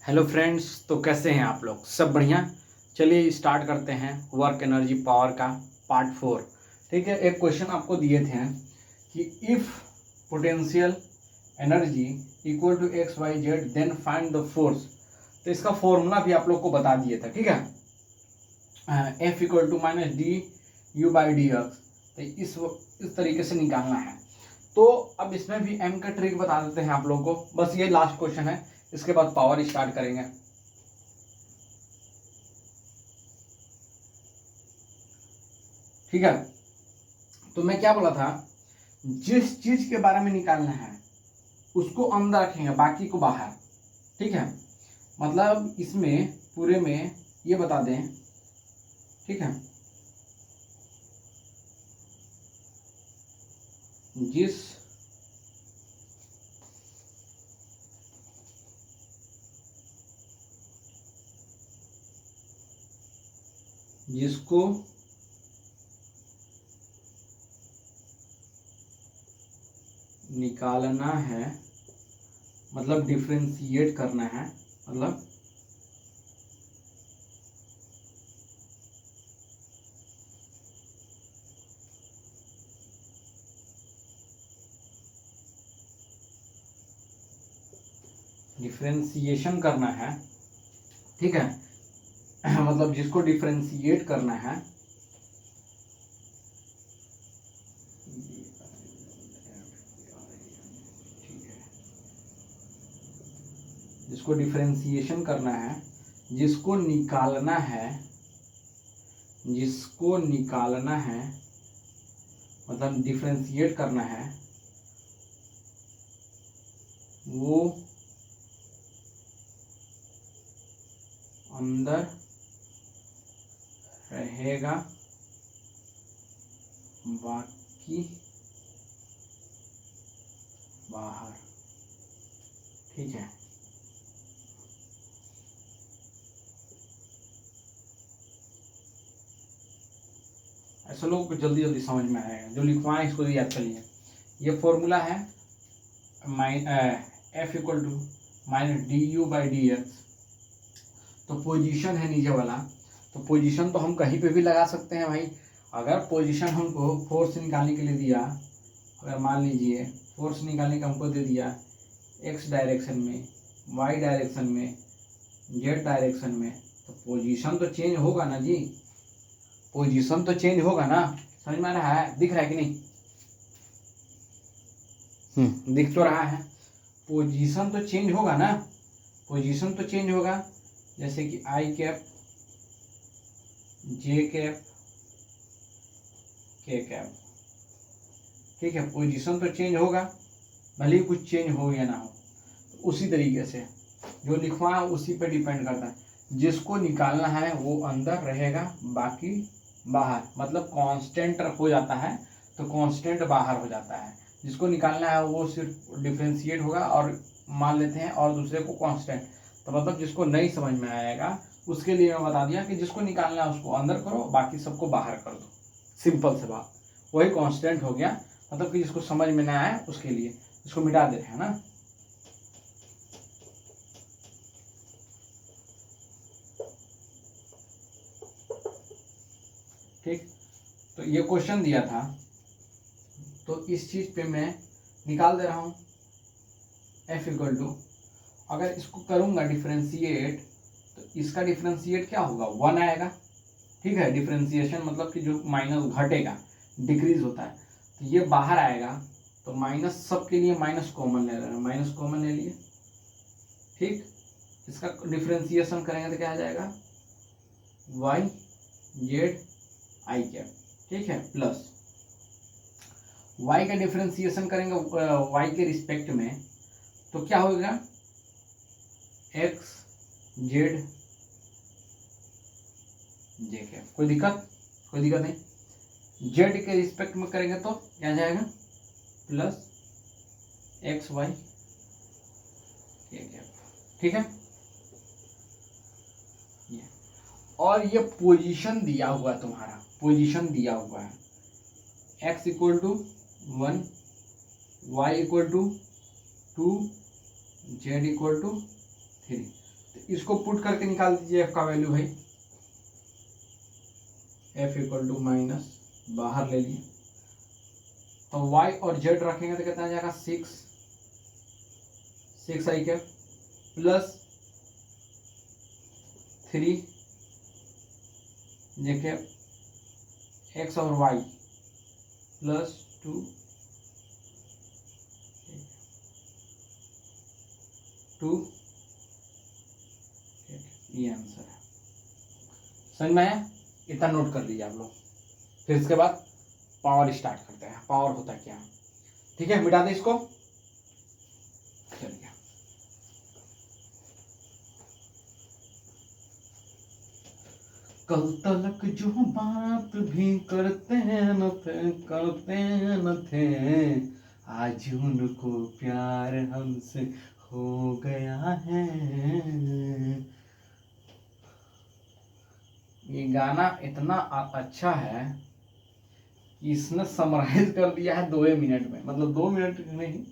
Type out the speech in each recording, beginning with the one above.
Hello friends, तो कैसे हैं आप लोग? सब बढ़िया। चलिए स्टार्ट करते हैं वर्क एनर्जी पावर का पार्ट 4। ठीक है, एक क्वेश्चन आपको दिए थे कि if potential energy equal to x y z then find the force. तो इसका फॉर्मूला भी आप लोग को बता दिए था। ठीक है, F equal to minus d U by d x. तो इस तरीके से निकालना है। तो अब इसमें भी एम का ट्रिक बता देते हैं आप लोगों को। बस ये लास्ट क्वेश्चन है, इसके बाद पावर स्टार्ट करेंगे। ठीक है, तो मैं क्या बोला था, जिस चीज के बारे में निकालना है उसको अंदर रखेंगे, बाकी को बाहर। ठीक है, मतलब इसमें पूरे में ये बता दें। ठीक है, जिसको निकालना है, मतलब डिफरेंशिएट करना है, मतलब डिफरेंशिएशन करना है। ठीक है, मतलब जिसको डिफरेंशिएट करना है, जिसको डिफरेंशिएशन करना है, जिसको निकालना है, जिसको निकालना है, मतलब डिफरेंशिएट करना है, वो अंदर रहेगा, बाकी बाहर। ठीक है, ऐसा लोगों को जल्दी जल्दी समझ में आएगा। जो लिखवाएं इसको याद करिए। ये फॉर्मूला है F equal to minus d U by d x. तो पोजीशन है नीचे वाला, तो पोजीशन तो हम कहीं पे भी लगा सकते हैं भाई। अगर पोजीशन हमको फोर्स निकालने के लिए दिया, अगर मान लीजिए फोर्स निकालने का हमको दे दिया एक्स डायरेक्शन में, वाई डायरेक्शन में, जेड डायरेक्शन में, तो पोजीशन तो चेंज होगा ना जी। पोजीशन तो चेंज होगा ना। समझ में आ रहा है? दिख रहा है कि नहीं? दिख तो रहा है। पोजीशन तो चेंज होगा ना, पोजीशन तो चेंज होगा। जैसे कि आई कैप, जे कैप, के कैप। ठीक है, पोजीशन तो चेंज होगा, भले ही कुछ चेंज हो या ना हो। तो उसी तरीके से जो लिखवा है उसी पे डिपेंड करता है। जिसको निकालना है वो अंदर रहेगा, बाकी बाहर। मतलब कांस्टेंट हो जाता है तो कांस्टेंट बाहर हो जाता है। जिसको निकालना है वो सिर्फ डिफरेंशिएट होगा और मान लेते हैं, और दूसरे को कांस्टेंट। तो मतलब जिसको नहीं समझ में आएगा उसके लिए मैं बता दिया कि जिसको निकालना है उसको अंदर करो, बाकी सबको बाहर कर दो। सिंपल से बात, वही कांस्टेंट हो गया। मतलब कि जिसको समझ में ना आए उसके लिए इसको मिटा दे रहे हैं ना। ठीक, तो ये क्वेश्चन दिया था, तो इस चीज पे मैं निकाल दे रहा हूं। एफ इक्वल टू, अगर इसको करूंगा डिफरेंशिएट, तो इसका डिफरेंशिएट क्या होगा? 1 आएगा। ठीक है, डिफरेंशिएशन मतलब कि जो माइनस घटेगा, डिक्रीज होता है, तो ये बाहर आएगा। तो माइनस सबके लिए माइनस कॉमन ले रहे हैं, माइनस कॉमन ले लिए। ठीक, इसका डिफरेंशिएशन करेंगे तो क्या आ जाएगा? Y z i cap. ठीक है, प्लस y का डिफरेंशिएशन करेंगे y के रिस्पेक्ट में, तो क्या होगा? x z j cap. कोई दिक्कत? कोई दिक्कत नहीं। z के रिस्पेक्ट में करेंगे तो क्या आ जाएगा? प्लस एक्स वाई के कैप। ठीक है, और ये पोजीशन दिया हुआ है, तुम्हारा पोजीशन दिया हुआ है x equal to 1, y equal to 2, z equal to 3। तो इसको पुट करके निकाल दीजिए एफ का वैल्यू भाई, एफ इक्वल टू माइनस, बाहर ले लिए तो y और z रखेंगे तो कितना आ जाएगा 6 आई कैप प्लस 3 जे कैप x और y प्लस 2 ये आंसर है। समझ में आया? इतना नोट कर लीजिए आप लोग। फिर इसके बाद पावर स्टार्ट करते हैं। पावर होता क्या? ठीक है, मिटा दे इसको। चलिए, कल तलक जो बात भी करते न थे आज उनको प्यार हमसे हो गया है। ये गाना इतना अच्छा है कि इसने समराइज कर दिया है 2 मिनट में, मतलब 2 मिनट नहीं,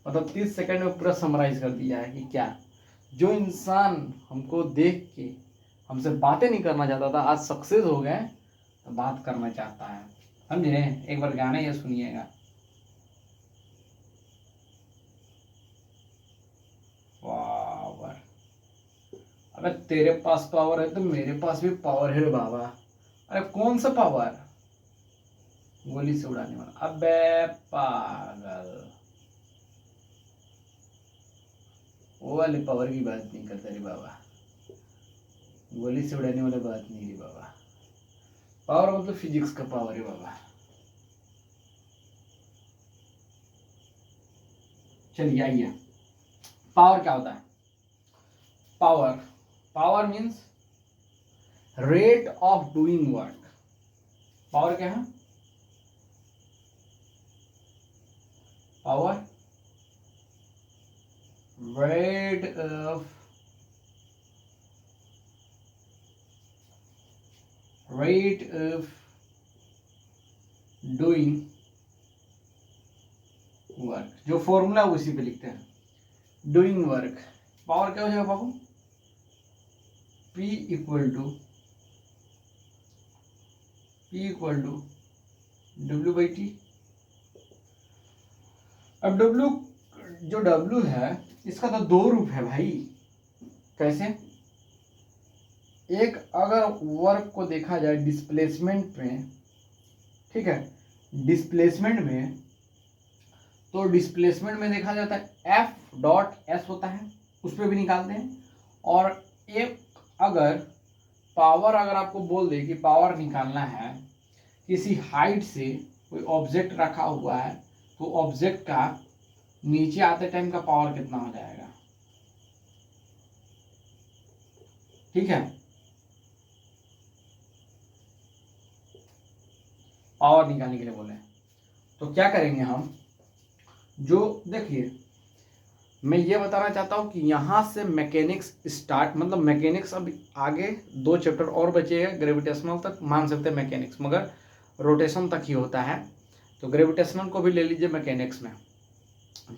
मतलब 30 सेकंड में पूरा समराइज कर दिया है कि क्या जो इंसान हमको देख के हमसे बातें नहीं करना चाहता था आज सक्सेस हो गए तो बात करना चाहता है। समझे? एक बार गाना ये सुनिएगा। पावर, अबे तेरे पास पावर है तो मेरे पास भी पावर है रे बाबा। अरे कौन सा पावर? गोली से उड़ाने वाला। अबे पागल, वो वाले पावर की बात नहीं करता रे बाबा, गोली से उड़ाने वाला बात नहीं रे बाबा। पावर मतलब फिजिक्स का पावर है बाबा। चलिए आइए, पावर क्या होता है? Power means rate of doing work. Power क्या है? Power rate of doing work. जो फॉर्मूला उसी पे लिखते हैं, डूइंग वर्क। पावर क्या हो जाएगा बाबू? P equal to W/T। अब जो W है इसका तो 2 रूप है भाई। कैसे? एक अगर वर्क को देखा जाए डिस्प्लेसमेंट में, ठीक है, डिस्प्लेसमेंट में, तो डिस्प्लेसमेंट में देखा जाता है F.S होता है, उस पर भी निकालते हैं। और एक अगर पावर अगर आपको बोल दे कि पावर निकालना है किसी हाइट से, कोई ऑब्जेक्ट रखा हुआ है तो ऑब्जेक्ट का नीचे आते टाइम का पावर कितना हो जाएगा, ठीक है, पावर निकालने के लिए बोले तो क्या करेंगे हम? जो देखिए, मैं ये बताना चाहता हूँ कि यहाँ से मैकेनिक्स स्टार्ट, मतलब मैकेनिक्स अब आगे 2 चैप्टर और बचे हैं, ग्रेविटेशनल तक मान सकते हैं मैकेनिक्स, मगर रोटेशन तक ही होता है, तो ग्रेविटेशनल को भी ले लीजिए मैकेनिक्स में,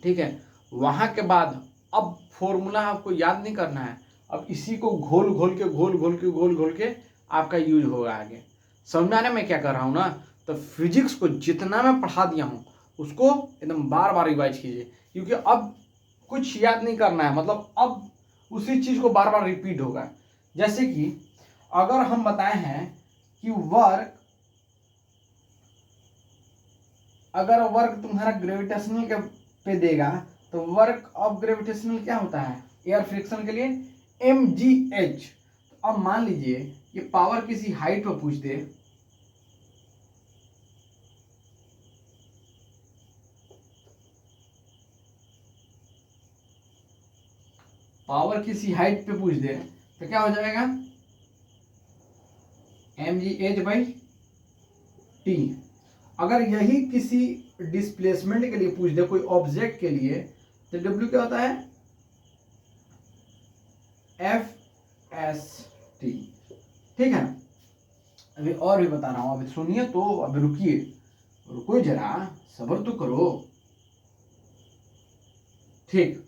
ठीक है। वहाँ के बाद अब फॉर्मूला आपको याद नहीं करना है, अब इसी को घोल घोल के आपका यूज होगा आगे। समझाने में क्या कर रहा हूँ ना, तो फिजिक्स को जितना मैं पढ़ा दिया हूँ उसको एकदम बार बार रिवाइज कीजिए, क्योंकि अब कुछ याद नहीं करना है, मतलब अब उसी चीज को बार बार रिपीट होगा। जैसे कि अगर हम बताए हैं कि अगर वर्क तुम्हारा ग्रेविटेशनल के पे देगा तो वर्क ऑफ ग्रेविटेशनल क्या होता है? एयर फ्रिक्शन के लिए mgh। तो अब मान लीजिए ये पावर किसी हाइट पर पूछ दे, पावर किसी हाइट पे पूछ दे तो क्या हो जाएगा? mgh/t। अगर यही किसी डिस्प्लेसमेंट के लिए पूछ दे, कोई ऑब्जेक्ट के लिए, तो W क्या होता है? F/s/t। ठीक है, अभी और भी बता रहा हूं, अभी सुनिए तो, अभी रुको जरा, सब्र तो करो, ठीक।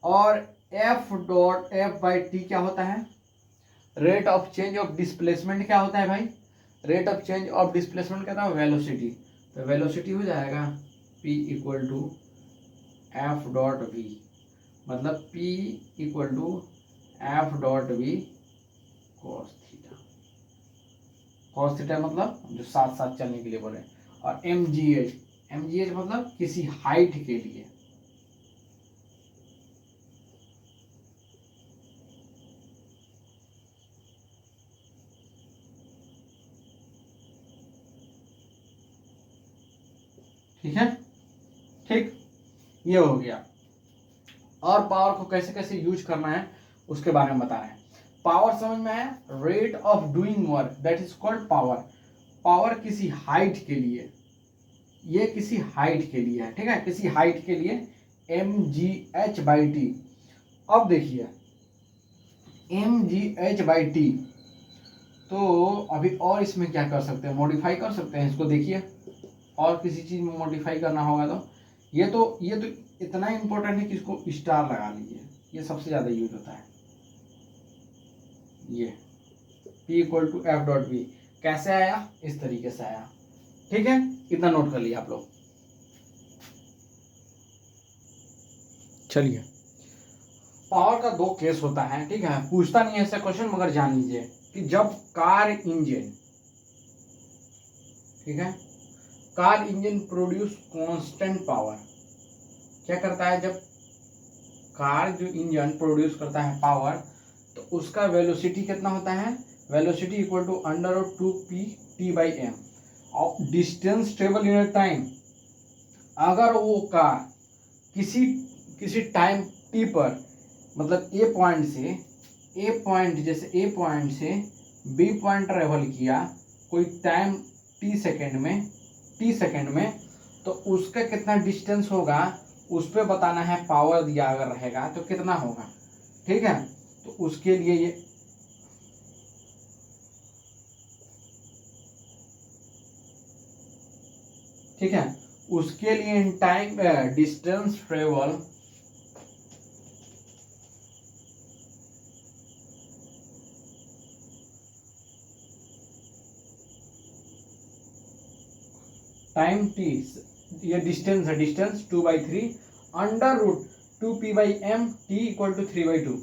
और F dot F by T क्या होता है, rate of change of displacement क्या होता है भाई, rate of change of displacement क्या था, वेलोसिटी। तो वेलोसिटी हो जाएगा P equal to F dot V, मतलब P equal to F dot V cos theta. Cos theta मतलब जो साथ साथ चलने के लिए बोले, और mgh, mgh मतलब किसी हाइट के लिए। ठीक है, ठीक, ये हो गया। और पावर को कैसे कैसे यूज करना है उसके बारे में बता रहे हैं। पावर समझ में आया, rate of doing work that is called power. Power किसी हाइट के लिए, ये किसी हाइट के लिए है, ठीक है, किसी हाइट के लिए mgh बाई टी। अब देखिए mgh बाई टी, तो अभी और इसमें क्या कर सकते हैं, मॉडिफाई कर सकते हैं इसको। देखिए और किसी चीज में मॉडिफाई करना होगा तो ये तो इतना इंपॉर्टेंट है कि इसको स्टार लगा लीजिए, ये सबसे ज्यादा यूज होता है। ये P equal to F dot V कैसे आया, इस तरीके से आया, ठीक है, इतना नोट कर लिया आप लोग। चलिए, पावर का दो केस होता है, ठीक है, पूछता नहीं है ऐसा क्वेश्चन, मगर जान लीजिए कि जब कार इंजन, ठीक है, car engine produce constant power, क्या करता है, जब कार जो इंजन प्रोड्यूस करता है पावर, तो उसका वेलोसिटी कितना होता है, velocity equal to under root 2p t by M, और डिस्टेंस ट्रेवल इन टाइम। अगर वो कार किसी टाइम t पर, मतलब ए पॉइंट से बी पॉइंट ट्रेवल किया कोई टाइम t सेकेंड में, तो उसका कितना डिस्टेंस होगा उस पर बताना है। पावर दिया अगर रहेगा तो कितना होगा, ठीक है, तो उसके लिए ये ठीक है, उसके लिए in time distance travel time T, ये डिस्टेंस है, distance 2/3 under root 2p by M T equal to 3/2।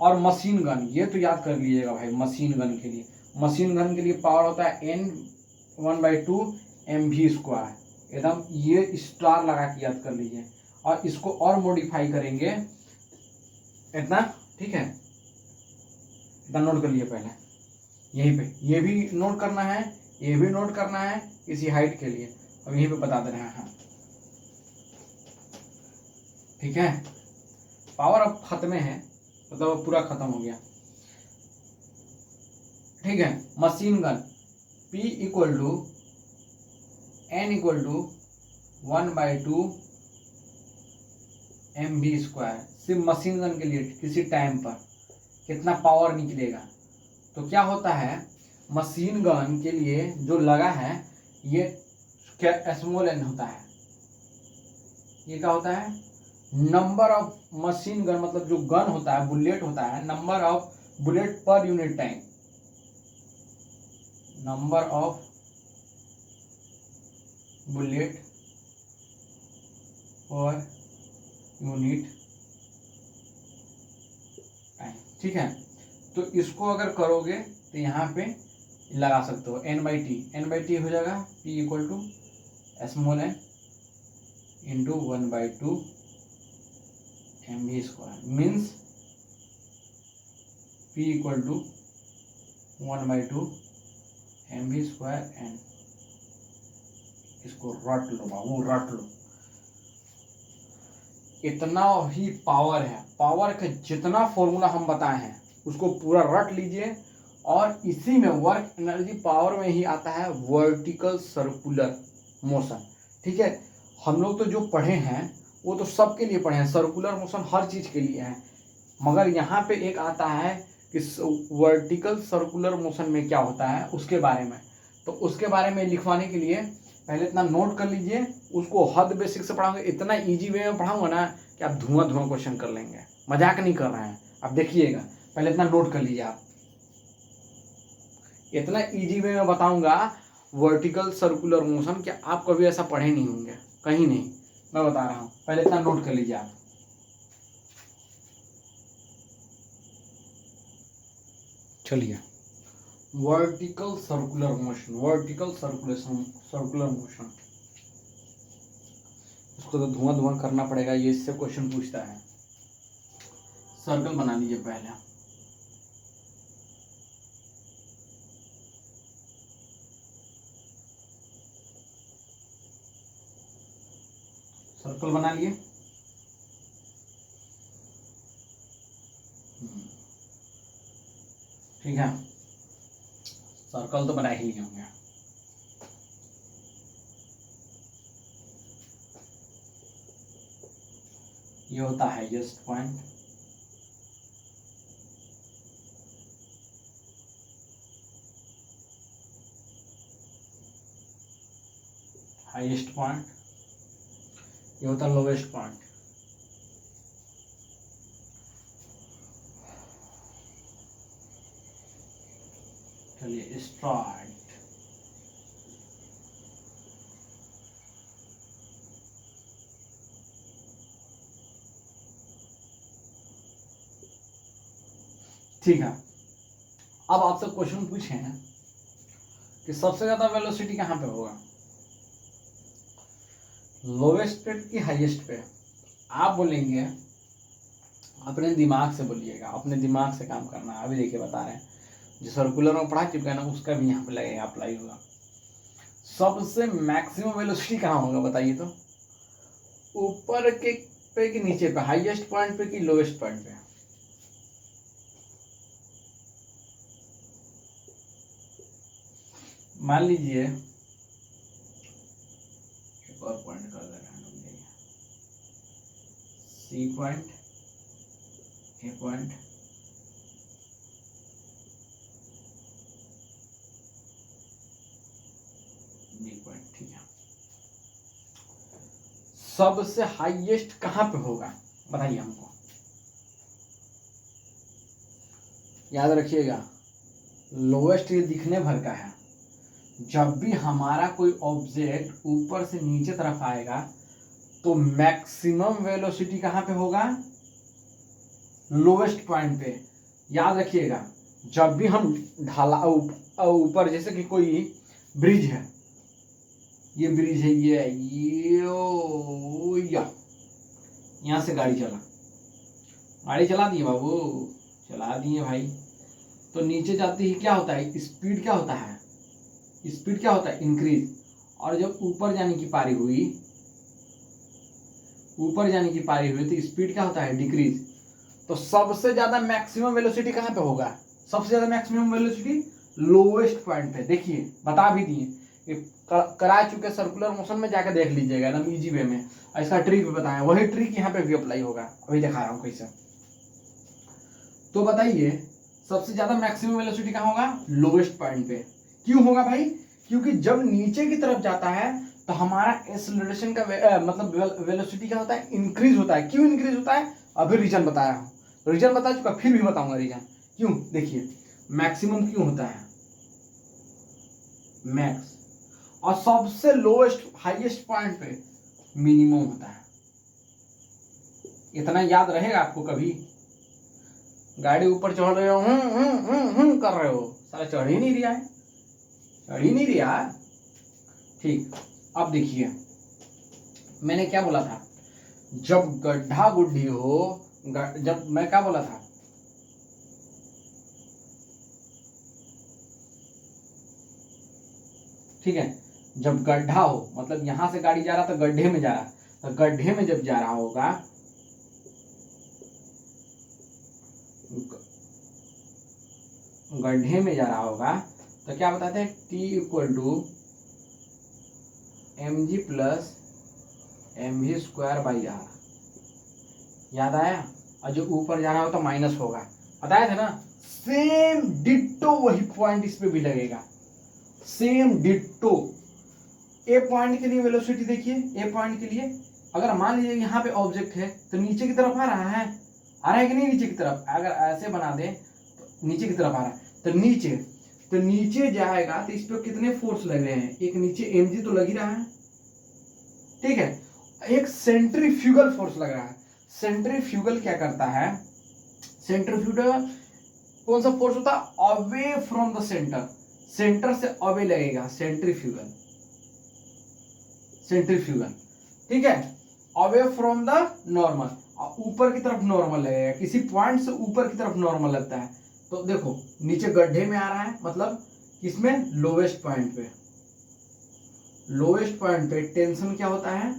और मशीन गन, ये तो याद कर लीजिएगा भाई, मशीन गन के लिए पावर होता है n 1/2 mv स्क्वायर, एकदम ये स्टार लगा के याद कर लीजिए। और इसको और मॉडिफाई करेंगे इतना, ठीक है, इतना नोट कर लिए पहले, यहीं पे ये भी नोट करना है, ये भी नोट करना है किसी हाइट के लिए, अब यहीं पे बता दे रहे हैं, ठीक है। पावर अब खत्म है, मतलब अब पूरा खत्म हो गया, ठीक है। Machine gun P equal to N equal to 1/2 mv square. सिर्फ मशीन गन के लिए किसी टाइम पर कितना पावर निकलेगा, तो क्या होता है, मशीन गन के लिए जो लगा है ये क्या स्मॉल n होता है, ये क्या होता है, नंबर ऑफ मशीन गन, मतलब जो गन होता है, बुलेट होता है, number of bullet per unit time, number of bullet per unit time, ठीक है। तो इसको अगर करोगे तो यहाँ पे लगा सकते हो n/t हो जाएगा P equal to small n into 1/2 mv square, means P equal to 1/2 mv square n। इसको रट लो बाबू, रट लो, इतना ही पावर है। पावर का जितना फॉर्मूला हम बताए हैं उसको पूरा रट लीजिए, और इसी में वर्क एनर्जी पावर में ही आता है वर्टिकल सर्कुलर मोशन, ठीक है। हम लोग तो जो पढ़े हैं वो तो सबके लिए पढ़े हैं, सर्कुलर मोशन हर चीज के लिए है, मगर यहाँ पे एक आता है कि वर्टिकल सर्कुलर मोशन में क्या होता है उसके बारे में। तो उसके बारे में लिखवाने के लिए पहले इतना नोट कर लीजिए, उसको हद बेसिक से पढ़ाऊंगा, इतना इजी वे में पढ़ाऊंगा ना कि आप धुआं क्वेश्चन कर लेंगे। मजाक नहीं कर रहे हैं। अब देखिएगा, पहले इतना नोट कर लीजिए आप, इतना इजी वे में बताऊंगा वर्टिकल सर्कुलर मोशन कि आप कभी ऐसा पढ़े नहीं होंगे कहीं नहीं, मैं बता रहा हूं। पहले इतना नोट कर लीजिए आप। चलिए, vertical circular motion, vertical circular motion, इसको तो धुआं धुआं करना पड़ेगा, ये इससे क्वेश्चन पूछता है। सर्कल बना लीजिए पहले, सर्कल बना लिए। ठीक है, सर्कल तो बना ही लिए होंगे। ये होता है हाईएस्ट पॉइंट, हाईएस्ट पॉइंट, ये होता है लोवेस्ट पॉइंट। चलिए स्टार्ट। ठीक है, अब आपसे क्वेश्चन पूछे हैं कि सबसे ज्यादा वेलोसिटी कहां पे होगा, लोवेस्ट पे कि हाईएस्ट पे। आप बोलेंगे, अपने दिमाग से बोलिएगा, अपने दिमाग से काम करना है। अभी देखिए बता रहे हैं, जो सर्कुलर में पढ़ा चुका है ना, उसका भी यहाँ पे लगेगा, अप्लाई होगा। सबसे मैक्सिमम वेलोसिटी कहाँ होगा बताइए तो, ऊपर के पे कि नीचे पे, हाईएस्ट पॉइंट पे कि लोवेस्ट पॉइंट पे। मान लीजिए एक और पॉइंट कर दे रहे हैं, सी point, A point, B point. ठीक है, सबसे हाईएस्ट कहां पे होगा बताइए हमको, याद रखिएगा। लोवेस्ट ये दिखने भर का है, जब भी हमारा कोई ऑब्जेक्ट ऊपर से नीचे तरफ आएगा तो मैक्सिमम वेलोसिटी कहां पे होगा, लोवेस्ट पॉइंट पे। याद रखिएगा, जब भी हम ढाला ऊपर, जैसे कि कोई ब्रिज है, ये ब्रिज है, ये यहां से गाड़ी चला दिए बाबू, चला दिए भाई, तो नीचे जाते ही क्या होता है, स्पीड क्या होता है, स्पीड क्या होता है, इंक्रीज। और जब ऊपर जाने की पारी हुई, तो स्पीड क्या होता है, डिक्रीज। तो सबसे ज्यादा मैक्सिमम वेलोसिटी कहां पे होगा, सबसे ज्यादा मैक्सिमम वेलोसिटी लोवेस्ट पॉइंट पे। देखिए बता भी दिए, करा चुके सर्कुलर मोशन में जाकर देख लीजिएगा, एकदम इजी वे में ऐसा ट्रिक भी बताया, वही ट्रिक यहाँ पे भी अप्लाई होगा, अभी दिखा रहा हूँ कैसे। तो बताइए सबसे ज्यादा मैक्सिमम वेलोसिटी कहां होगा, लोवेस्ट पॉइंट पे। क्यों होगा भाई, क्योंकि जब नीचे की तरफ जाता है तो हमारा एक्सेलरेशन का मतलब वेलोसिटी क्या होता है, इंक्रीज होता है। क्यों इंक्रीज होता है, अभी रीजन बताया हूं, रीजन बता चुका, फिर भी बताऊंगा रीजन क्यों। देखिए मैक्सिमम क्यों होता है, मैक्स, और सबसे लोएस्ट हाईएस्ट पॉइंट पे मिनिमम होता है। इतना याद रहेगा आपको, कभी गाड़ी ऊपर चढ़ रहे हो, कर रहे हो, साला चढ़ ही नहीं रहा। ठीक, अब देखिए मैंने क्या बोला था, जब गड्ढा गुड्ढी हो, जब मैं क्या बोला था, ठीक है, जब गड्ढा हो मतलब यहां से गाड़ी जा रहा तो गड्ढे में जा रहा, तो गड्ढे में जब जा रहा होगा, गड्ढे में जा रहा होगा तो क्या बताते हैं, T equal to mg plus mv square by R. याद आया, और जो ऊपर जा रहा हो तो माइनस होगा, बताया था ना। सेम डिट्टो वही पॉइंट इस पे भी लगेगा, सेम डिट्टो। ए पॉइंट के लिए वेलोसिटी देखिए, ए पॉइंट के लिए अगर मान लीजिए यहाँ पे ऑब्जेक्ट है तो नीचे की तरफ आ रहा है, आ रहा है कि नहीं नीचे की तरफ, अगर ऐसे बना दे तो नीचे की तरफ आ रहा है, तो नीचे जाएगा तो इस पे कितने फोर्स लग रहे हैं, एक नीचे mg तो लग ही रहा है, ठीक है, एक सेंट्रीफ्यूगल फोर्स लग रहा है। सेंट्रीफ्यूगल क्या करता है, सेंट्रीफ्यूगल कौन सा फोर्स होता है, away from the centre, centre से अवे लगेगा सेंट्रीफ्यूगल, सेंट्रीफ्यूगल, ठीक है, अवे फ्रॉम द नॉर्मल, ऊपर की तरफ नॉर्मल लगेगा, किसी पॉइंट से ऊपर की तरफ नॉर्मल लगता है। तो देखो नीचे गड्ढे में आ रहा है, मतलब किसमें, लोवेस्ट पॉइंट पे, लोवेस्ट पॉइंट पे टेंशन क्या होता है,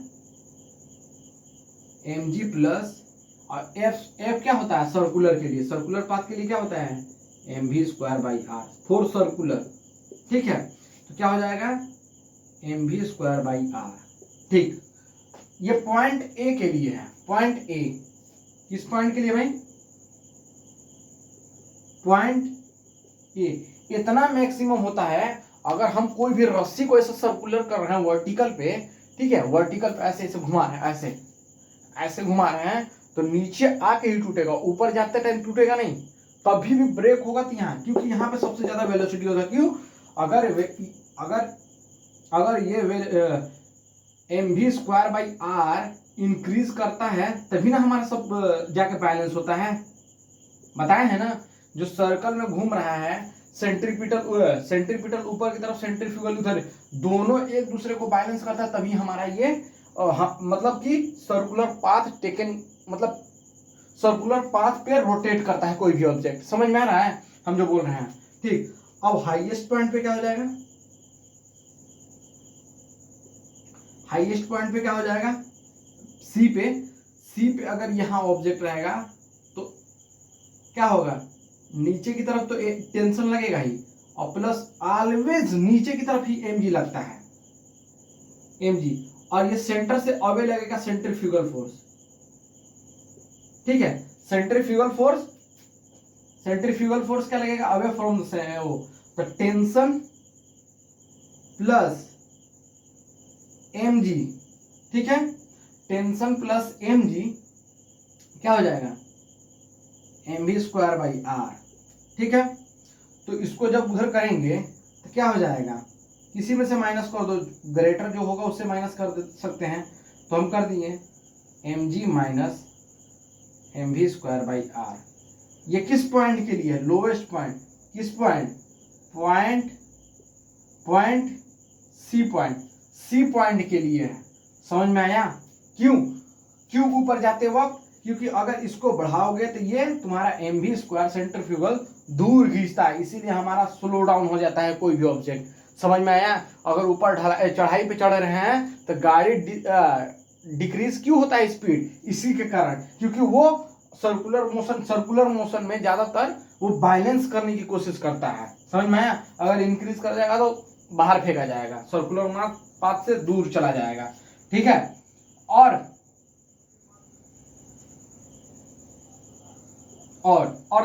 mg प्लस, और f क्या होता है सर्कुलर के लिए, सर्कुलर पाथ के लिए क्या होता है, mv square by R for circular, ठीक है, तो क्या हो जाएगा mv स्क्वायर बाई आर, ठीक। ये पॉइंट ए के लिए है, पॉइंट ए, किस पॉइंट के लिए भाई, पॉइंट ए, इतना मैक्सिमम होता है अगर हम कोई भी रस्सी को ऐसे सर्कुलर कर रहे हैं वर्टिकल पे, ठीक है, वर्टिकल पे ऐसे ऐसे घुमा रहे हैं, ऐसे ऐसे घुमा रहे हैं, तो नीचे आके ही टूटेगा, ऊपर जाते टाइम टूटेगा नहीं, तभी भी ब्रेक होगा, तो यहाँ, क्योंकि यहाँ पे सबसे ज्यादा वेलोसिटी होगा, क्यों, अगर अगर ये mv square by R increase करता है तभी ना हमारा सब जाके बैलेंस होता है, बताए है ना, जो सर्कल में घूम रहा है, सेंट्रीपिटल ऊपर की तरफ, सेंट्रीफ्यूगल उधर, दोनों एक दूसरे को बैलेंस करता है, तभी हमारा ये मतलब कि सर्कुलर पाथ टेकन, मतलब सर्कुलर पाथ पे रोटेट करता है कोई भी ऑब्जेक्ट, समझ में आ रहा है हम जो बोल रहे हैं, ठीक। अब हाईएस्ट पॉइंट पे क्या हो जाएगा, हाईएस्ट पॉइंट पे क्या हो जाएगा, सी पे अगर यहाँ ऑब्जेक्ट रहेगा तो क्या होगा, नीचे की तरफ तो टेंशन लगेगा ही, और प्लस ऑलवेज नीचे की तरफ ही mg लगता है, mg, और ये सेंटर से अवे लगेगा सेंट्रीफ्यूगल फोर्स, ठीक है, सेंट्रीफ्यूगल फोर्स क्या लगेगा, अवे फ्रॉम तो टेंशन प्लस mg, ठीक है, टेंशन प्लस mg क्या हो जाएगा, mv स्क्वायर बाई आर, ठीक है। तो इसको जब उधर करेंगे तो क्या हो जाएगा, किसी में से माइनस कर दो, ग्रेटर जो होगा उससे माइनस कर सकते हैं, तो हम कर दिए mg minus mv square by R, ये किस पॉइंट के लिए, लोवेस्ट पॉइंट, किस पॉइंट, पॉइंट सी पॉइंट के लिए है, समझ में आया, क्यों ऊपर जाते वक्त, क्योंकि अगर इसको बढ़ाओगे तो ये तुम्हारा mv स्क्वायर सेंट्रीफ्यूगल दूर खींचता है, इसीलिए हमारा स्लो डाउन हो जाता है कोई भी ऑब्जेक्ट, समझ में आया। अगर ऊपर चढ़ाई पे चढ़ रहे हैं तो गाड़ी डिक्रीज क्यों होता है स्पीड, इसी के कारण, क्योंकि वो सर्कुलर मोशन में ज्यादातर वो बैलेंस करने की कोशिश करता है, समझ में आया। अगर इंक्रीज कर जाएगा तो बाहर फेंका जाएगा, सर्कुलर पाथ से दूर चला जाएगा, ठीक है। और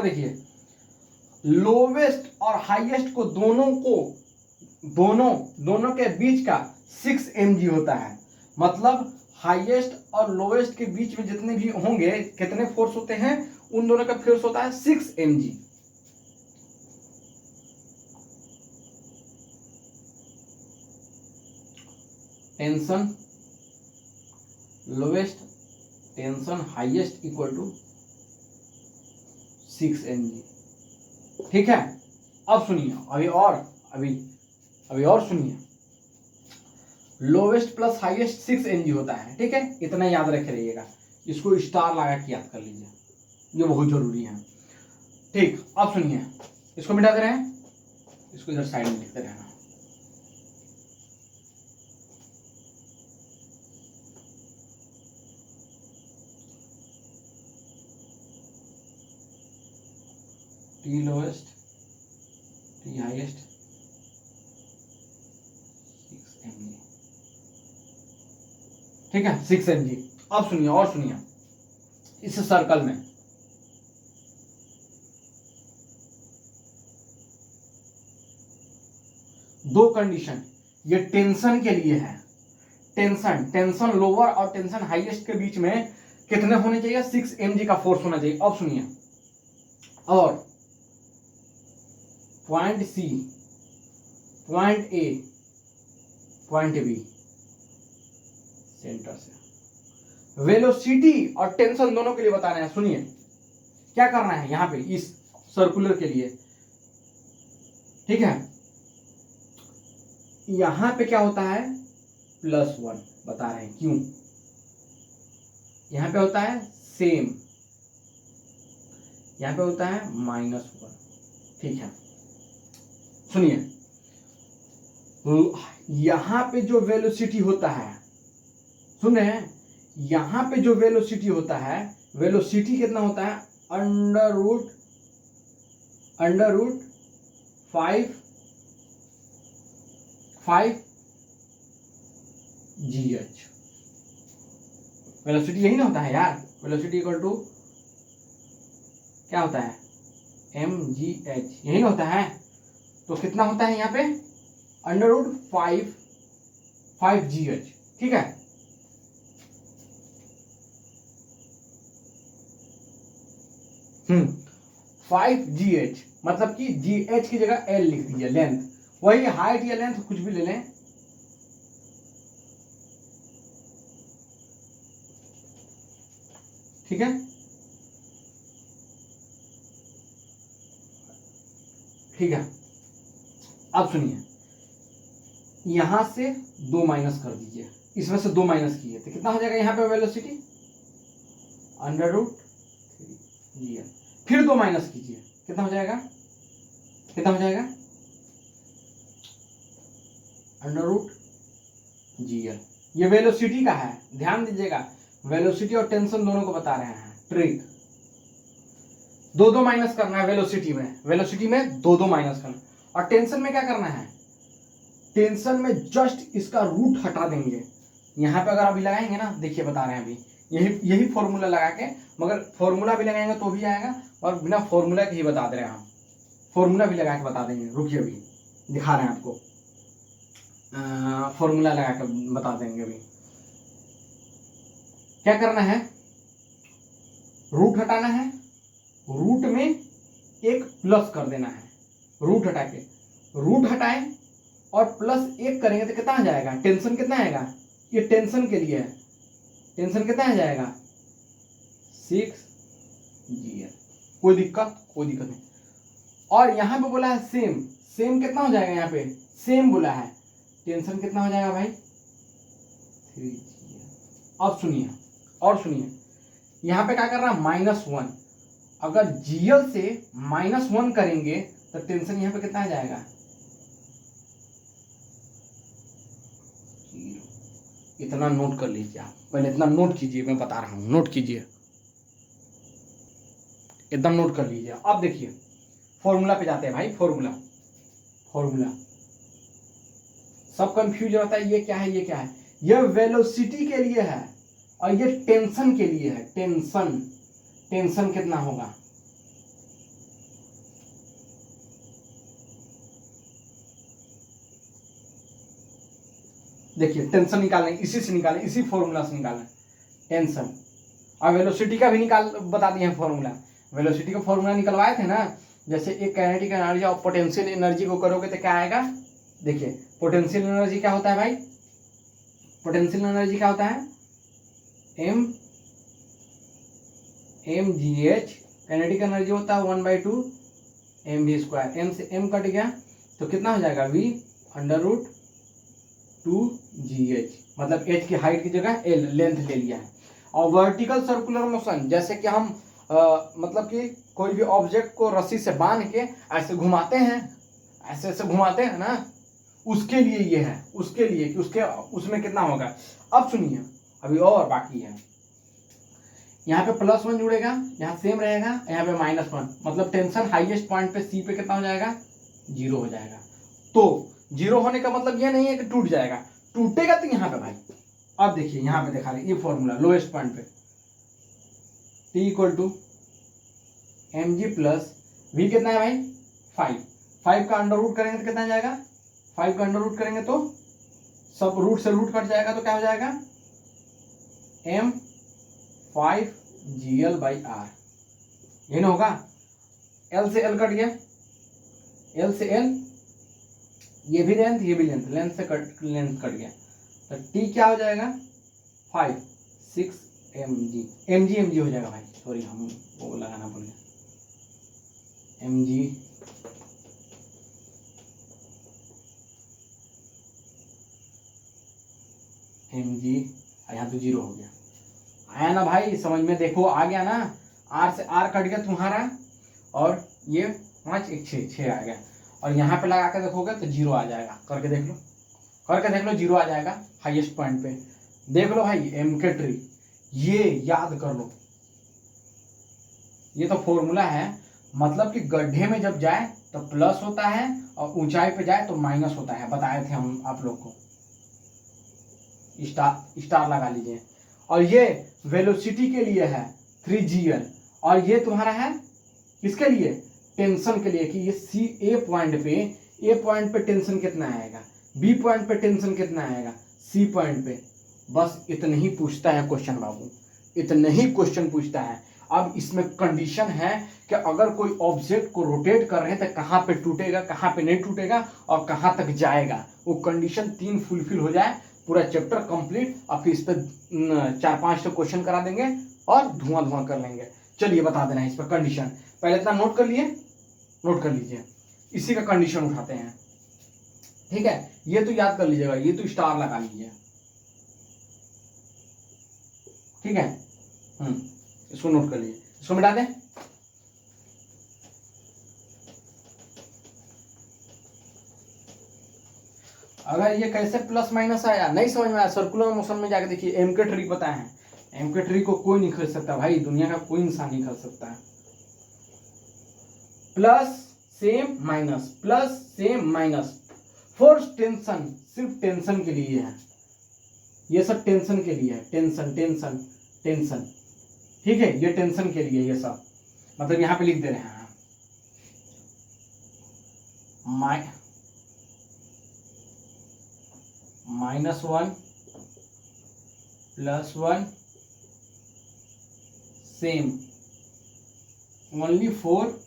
देखिए लोवेस्ट और हाईएस्ट को दोनों के बीच का 6 mg होता है, मतलब हाईएस्ट और लोवेस्ट के बीच में जितने भी होंगे कितने फोर्स होते हैं, उन दोनों का फोर्स होता है 6 mg। Tension lowest tension highest equal to 6 mg, ठीक है। अब सुनिए, अभी और सुनिए, लोवेस्ट प्लस हाईएस्ट 6 mg होता है, ठीक है, इतना याद रखे रहिएगा, इसको स्टार लगा के याद कर लीजिए, ये बहुत जरूरी है, ठीक। अब सुनिए, इसको मिटा दे रहे हैं, इसको इधर साइड में लिखते रहना, T lowest T highest 6 mg, ठीक है, 6 mg। अब सुनिए और सुनिए, इस सर्कल में दो कंडीशन, ये टेंशन के लिए है, टेंशन लोअर और टेंशन हाईएस्ट के बीच में कितने होने चाहिए, 6 mg का फोर्स होना चाहिए। अब सुनिए, और point C, point A, point B, centre से वेलोसिटी और टेंशन दोनों के लिए बता रहे हैं। सुनिए क्या करना है यहां पे इस सर्कुलर के लिए, ठीक है। यहां पे क्या होता है, +1 बता रहे हैं, क्यों यहां पे होता है सेम, यहां पे होता है -1, ठीक है। सुनिए, यहां पे जो वेलोसिटी होता है, सुन रहे हैं, यहां पे जो वेलोसिटी होता है, वेलोसिटी कितना होता है, अंडर रूट 5 GH। वेलोसिटी यही ना होता है यार, वेलोसिटी इक्वल टू क्या होता है, mgh, यही ना होता है। तो कितना होता है यहाँ पे, √5 GH, ठीक है। हम्म, 5 GH मतलब कि GH की जगह L लिख दीजिए, लेंथ, वही हाइट या लेंथ कुछ भी ले लें, ठीक है, ठीक है। अब सुनिए, यहां से 2 माइनस कर दीजिए, इसमें से 2 माइनस कीजिए तो कितना हो जाएगा यहाँ पे वेलोसिटी, √3 GL, फिर 2 माइनस कीजिए, कितना हो जाएगा, कितना हो जाएगा, √GL। ये वेलोसिटी का है, ध्यान दीजिएगा, वेलोसिटी और टेंशन दोनों को बता रहे हैं, ट्रिक। 2 माइनस करना है वेलोसिटी में, वेलोसिटी में 2 माइनस करना, और टेंशन में क्या करना है, टेंशन में जस्ट इसका रूट हटा देंगे। यहां पे अगर अभी लगाएंगे ना, देखिए बता रहे हैं अभी, यही फॉर्मूला लगा के, मगर फॉर्मूला भी लगाएंगे तो भी आएगा, और बिना फॉर्मूला के ही बता दे रहे हैं हम, फॉर्मूला भी लगा के बता देंगे, रुकिए अभी दिखा रहे हैं आपको, फॉर्मूला लगा के बता देंगे। अभी क्या करना है, रूट हटाना है, रूट में एक प्लस कर देना है, रूट हटा के, रूट हटाएं और +1 करेंगे तो कितना आ जाएगा, टेंशन कितना आएगा, ये टेंशन के लिए है, टेंशन कितना आ जाएगा, 6 GL। कोई दिक्कत नहीं। और यहां पे बोला है सेम, सेम कितना हो जाएगा, यहाँ पे सेम बोला है, टेंशन कितना हो जाएगा भाई, 3 GL। अब सुनिए, और सुनिए, यहां पे क्या कर रहा है, -1, अगर GL से -1 करेंगे तो टेंशन यहां पे कितना आ जाएगा, 0। इतना नोट कर लीजिए आप, पहले इतना नोट कीजिए, मैं बता रहा हूं, नोट कीजिए, एकदम नोट कर लीजिए। अब देखिए फॉर्मूला पे जाते हैं भाई, फॉर्मूला सब कंफ्यूज होता है, ये क्या है, ये क्या है, ये वेलोसिटी के लिए है और ये टेंशन के लिए है, टेंशन कितना होगा, देखिए टेंशन निकालना, इसी से निकालें, इसी फॉर्मूला से निकालें टेंशन, और वेलोसिटी का भी निकाल बता दिए हैं फॉर्मूला, वेलोसिटी का फॉर्मूला निकलवाए थे ना, जैसे एक काइनेटिक एनर्जी और पोटेंशियल एनर्जी को करोगे तो क्या आएगा, देखिए पोटेंशियल एनर्जी क्या होता है भाई, पोटेंशियल एनर्जी क्या होता है, mgh, काइनेटिक एनर्जी होता है 1/2 mv², m से m कट गया तो कितना हो जाएगा, v √2 GH, मतलब h की हाइट की जगह l, लेंथ ले लिया है। और वर्टिकल सर्कुलर मोशन, जैसे कि हम मतलब कि कोई भी ऑब्जेक्ट को रस्सी से बांध के ऐसे घुमाते हैं, ऐसे घुमाते हैं ना, उसके लिए ये है, उसके लिए कि उसमें कितना होगा। अब सुनिए, अभी और बाकी है, यहाँ पे +1 जुड़ेगा, यहाँ सेम रहेगा, यहाँ पे -1, मतलब टेंशन हाईएस्ट पॉइंट पे C पे कितना हो जाएगा, 0 हो जाएगा। तो 0 होने का मतलब ये नहीं है कि टूट जाएगा, टूटेगा तो यहाँ पे भाई, अब देखिए यहाँ पे दिखा रहे ये फॉर्मूला, लोएस्ट पॉइंट पे T = mg + v कितना है भाई, 5 का अंडर रूट करेंगे तो कितना आ जाएगा, 5 का अंडर रूट करेंगे तो सब रूट से रूट कट जाएगा, तो क्या हो जाएगा, m 5GL/r, ये ना होगा। L से L कट गया, L से L, ये भी लेंथ ये भी लेंथ, लेंथ कट गया, तो T क्या हो जाएगा 5 6 mg हो जाएगा भाई, सॉरी हम वो लगाना भूल गए, mg यहाँ तो 0 हो गया, आया ना भाई समझ में, देखो आ गया ना, R से R कट गया तुम्हारा, और ये 5 1 6 आ गया, और यहाँ पे लगा के देखोगे तो 0 आ जाएगा, करके देख लो 0 आ जाएगा हाईएस्ट पॉइंट पे। देख लो भाई MK ट्री, ये याद कर लो, ये तो फॉर्मूला है, मतलब कि गड्ढे में जब जाए तो प्लस होता है और ऊंचाई पे जाए तो माइनस होता है, बताए थे हम आप लोग को, स्टार लगा लीजिए। और ये वेलोसिटी के लिए है 3GL, और ये तुम्हारा है किसके लिए, टेंशन के लिए, कि ये ए पॉइंट पे टेंशन कितना आएगा, बी पॉइंट पे टेंशन कितना आएगा, सी पॉइंट पे, बस इतना ही पूछता है क्वेश्चन बाबू, इतना ही क्वेश्चन पूछता है। अब इसमें कंडीशन है कि अगर कोई ऑब्जेक्ट को रोटेट कर रहे हैं तो कहाँ पे टूटेगा, कहाँ पे नहीं टूटेगा, और कहाँ तक जाएगा, वो कंडीशन 3 फुलफिल हो जाए, पूरा चैप्टर कंप्लीट, और फिर इस पर 4-5 क्वेश्चन करा देंगे और धुआं कर लेंगे। चलिए बता देना है इस पर कंडीशन, पहले इतना नोट कर लिए, नोट कर लीजिए, इसी का कंडीशन उठाते हैं, ठीक है, ये तो याद कर लीजिएगा, ये तो स्टार लगा लीजिए, ठीक है, इसको नोट कर लीजिए, इसको मिटा दें। अगर ये कैसे प्लस माइनस आया नहीं समझ में आया, सर्कुलर मोशन में जाके देखिए, MK ट्री पता है, MK ट्री को कोई नहीं खरीद सकता भाई, दुनिया का कोई इंसान नहीं खरीद सकता है। Plus same minus, plus same minus, force tension सिर्फ टेंशन के लिए है, ये सब टेंशन के लिए है, टेंशन, ठीक है, ये टेंशन के लिए ये सब, मतलब यहां पे लिख दे रहे हैं -1 +1 सेम ओनली फॉर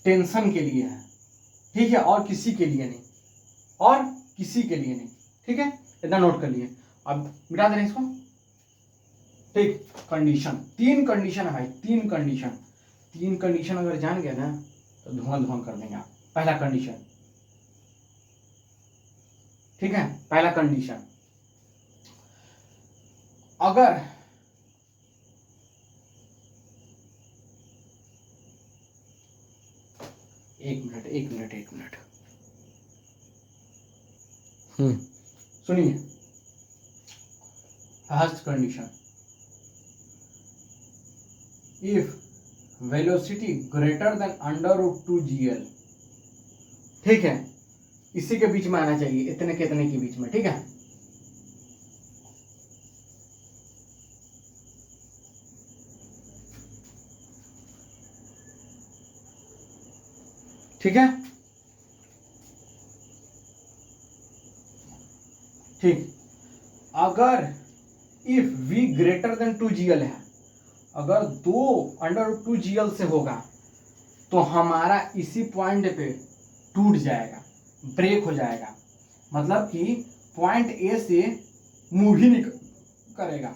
टेंशन के लिए है, ठीक है, और किसी के लिए नहीं, ठीक है, इतना नोट कर लिए। अब मिटा दे रहे हैं इसको, ठीक। कंडीशन 3 कंडीशन है भाई, 3 कंडीशन अगर जान गए ना तो धुआं कर देंगे आप। पहला कंडीशन, ठीक है, पहला कंडीशन, अगर एक मिनट सुनिए, first condition, if velocity greater than √2GL, ठीक है, इसी के बीच में आना चाहिए, इतने के बीच में, ठीक है, ठीक है, ठीक। अगर if v greater than 2GL है, अगर 2√2GL से होगा तो हमारा इसी पॉइंट पे टूट जाएगा, ब्रेक हो जाएगा, मतलब कि पॉइंट ए से मूव ही नहीं करेगा,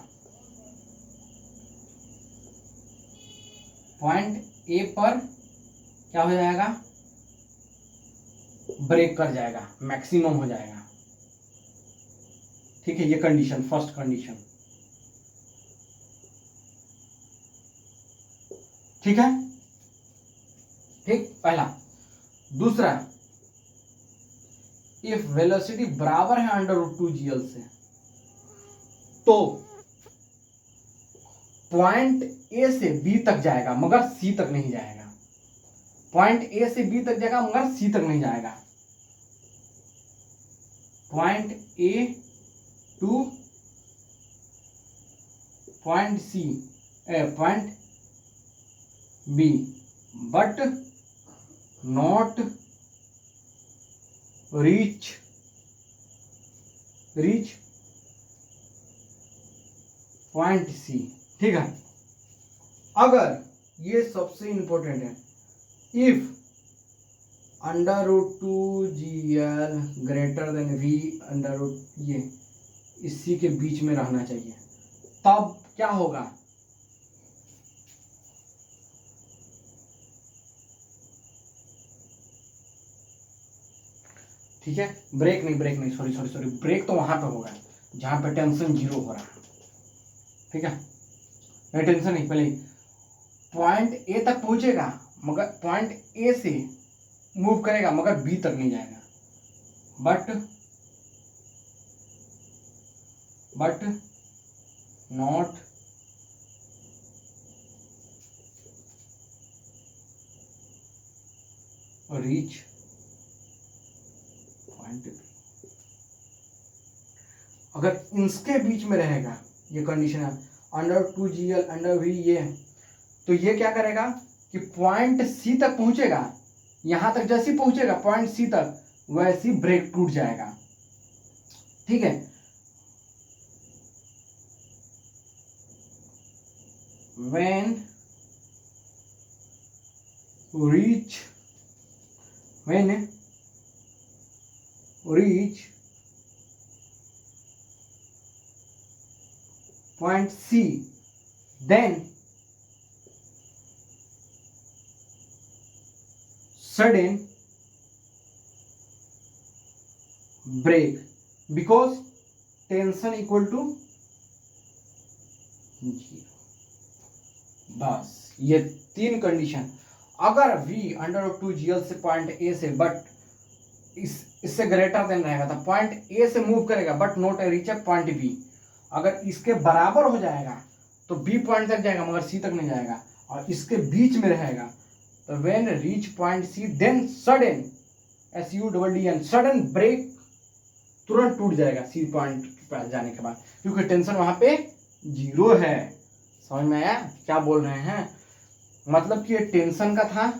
पॉइंट ए पर क्या हो जाएगा, ब्रेक कर जाएगा, मैक्सिमम हो जाएगा, ठीक है, ये कंडीशन, फर्स्ट कंडीशन, ठीक है, ठीक, पहला। दूसरा, इफ वेलोसिटी बराबर है √2GL से, तो पॉइंट ए से बी तक जाएगा मगर सी तक नहीं जाएगा, पॉइंट ए से बी तक जाएगा मगर सी तक नहीं जाएगा, point A to point C, point B, but not reach point C, ठीक है। अगर ये सबसे इंपॉर्टेंट है, if √2GL greater than V ये इसी के बीच में रहना चाहिए, तब क्या होगा, ठीक है। ब्रेक नहीं, सॉरी, ब्रेक तो वहां पे होगा जहां पे टेंशन 0 हो रहा है, ठीक है। नहीं टेंशन नहीं, पहले पॉइंट ए तक पहुंचेगा, मगर पॉइंट ए से मूव करेगा मगर बी तक नहीं जाएगा, but not reach point B. अगर इसके बीच में रहेगा, ये कंडीशन है √2GL V ये, तो ये क्या करेगा कि पॉइंट सी तक पहुंचेगा, यहां तक जैसे ही पहुंचेगा पॉइंट सी तक वैसे ही ब्रेक टूट जाएगा, ठीक है। when reach point C, then sudden break because tension equal to 0। बस ये 3 कंडीशन, अगर V √2GL से पॉइंट ए से बट इससे ग्रेटर देन रहेगा तो पॉइंट ए से मूव करेगा but not reach point B. अगर इसके बराबर हो जाएगा तो बी पॉइंट तक जाएगा मगर सी तक नहीं जाएगा, और इसके बीच में रहेगा तो when reach point C then sudden SUDDN sudden break, तुरंत टूट जाएगा सी पॉइंट के पास जाने के बाद, क्योंकि टेंशन वहां पे 0 है। समझ में आया क्या बोल रहे हैं, मतलब कि ये टेंशन का था,